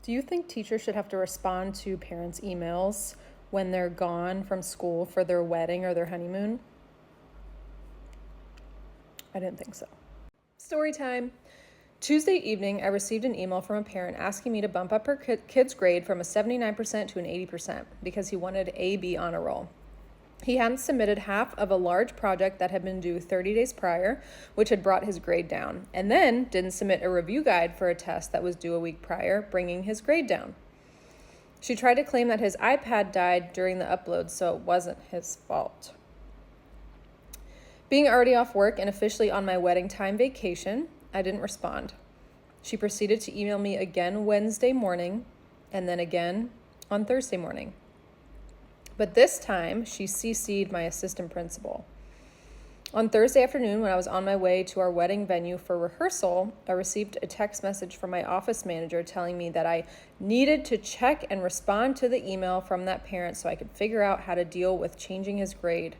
Do you think teachers should have to respond to parents' emails when they're gone from school for their wedding or their honeymoon? I didn't think so. Story time. Tuesday evening, I received an email from a parent asking me to bump up her kid's grade from a 79% to an 80% because he wanted A/B honor roll. He hadn't submitted half of a large project that had been due 30 days prior, which had brought his grade down, and then didn't submit a review guide for a test that was due a week prior, bringing his grade down. She tried to claim that his iPad died during the upload, so it wasn't his fault. Being already off work and officially on my wedding time vacation, I didn't respond. She proceeded to email me again Wednesday morning and then again on Thursday morning. But this time, she CC'd my assistant principal. On Thursday afternoon, when I was on my way to our wedding venue for rehearsal, I received a text message from my office manager telling me that I needed to check and respond to the email from that parent so I could figure out how to deal with changing his grade.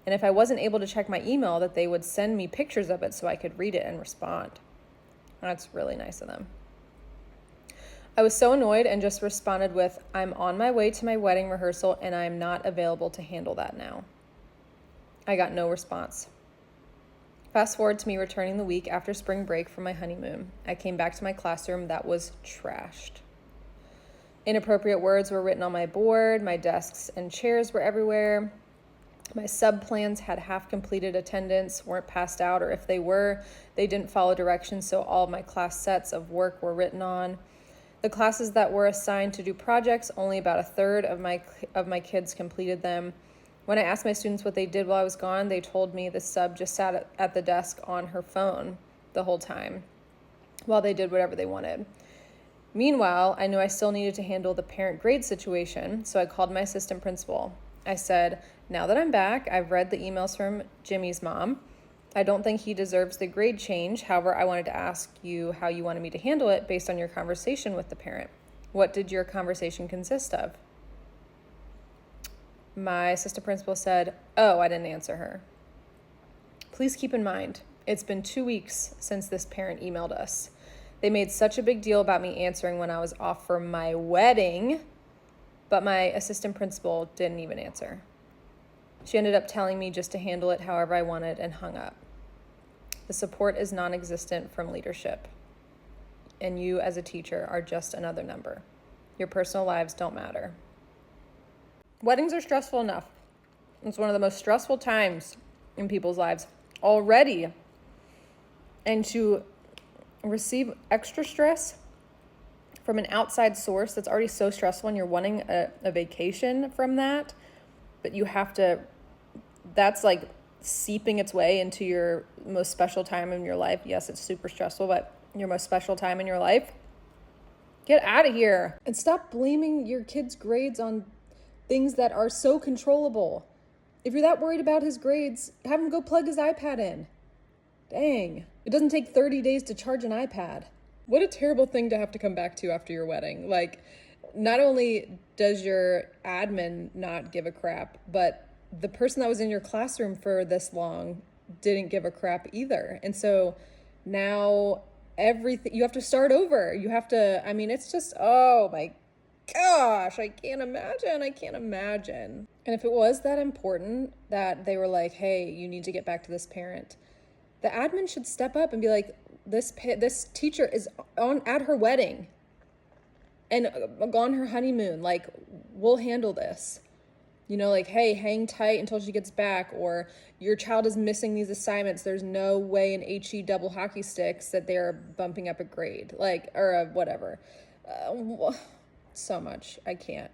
And if I wasn't able to check my email, that they would send me pictures of it so I could read it and respond. That's really nice of them. I was so annoyed and just responded with, "I'm on my way to my wedding rehearsal and I'm not available to handle that now." I got no response. Fast forward to me returning the week after spring break from my honeymoon. I came back to my classroom that was trashed. Inappropriate words were written on my board, my desks and chairs were everywhere. My sub-plans had half-completed attendance, weren't passed out, or if they were, they didn't follow directions, so all of my class sets of work were written on. The classes that were assigned to do projects, only about a third of my kids completed them. When I asked my students what they did while I was gone, they told me the sub just sat at the desk on her phone the whole time while they did whatever they wanted. Meanwhile, I knew I still needed to handle the parent grade situation, so I called my assistant principal. I said, "Now that I'm back, I've read the emails from Jimmy's mom. I don't think he deserves the grade change. However, I wanted to ask you how you wanted me to handle it based on your conversation with the parent. What did your conversation consist of?" My assistant principal said, "Oh, I didn't answer her." Please keep in mind, it's been 2 weeks since this parent emailed us. They made such a big deal about me answering when I was off for my wedding, but my assistant principal didn't even answer. She ended up telling me just to handle it however I wanted and hung up. The support is non-existent from leadership, and you as a teacher are just another number. Your personal lives don't matter. Weddings are stressful enough. It's one of the most stressful times in people's lives already. And to receive extra stress from an outside source that's already so stressful, and you're wanting a vacation from that, but you have to, that's like seeping its way into your most special time in your life. Yes, it's super stressful, but your most special time in your life. Get out of here and stop blaming your kid's grades on things that are so controllable. If you're that worried about his grades, have him go plug his iPad in. Dang. It doesn't take 30 days to charge an iPad. What a terrible thing to have to come back to after your wedding. Like, not only does your admin not give a crap, but the person that was in your classroom for this long didn't give a crap either. And so now everything, you have to start over. You have to, it's just, oh my gosh, I can't imagine. And if it was that important that they were like, "Hey, you need to get back to this parent," the admin should step up and be like, this teacher is at her wedding and on her honeymoon. Like, we'll handle this. Like, hey, hang tight until she gets back, or your child is missing these assignments. There's no way in HE double hockey sticks that they're bumping up a grade, or whatever. So much. I can't.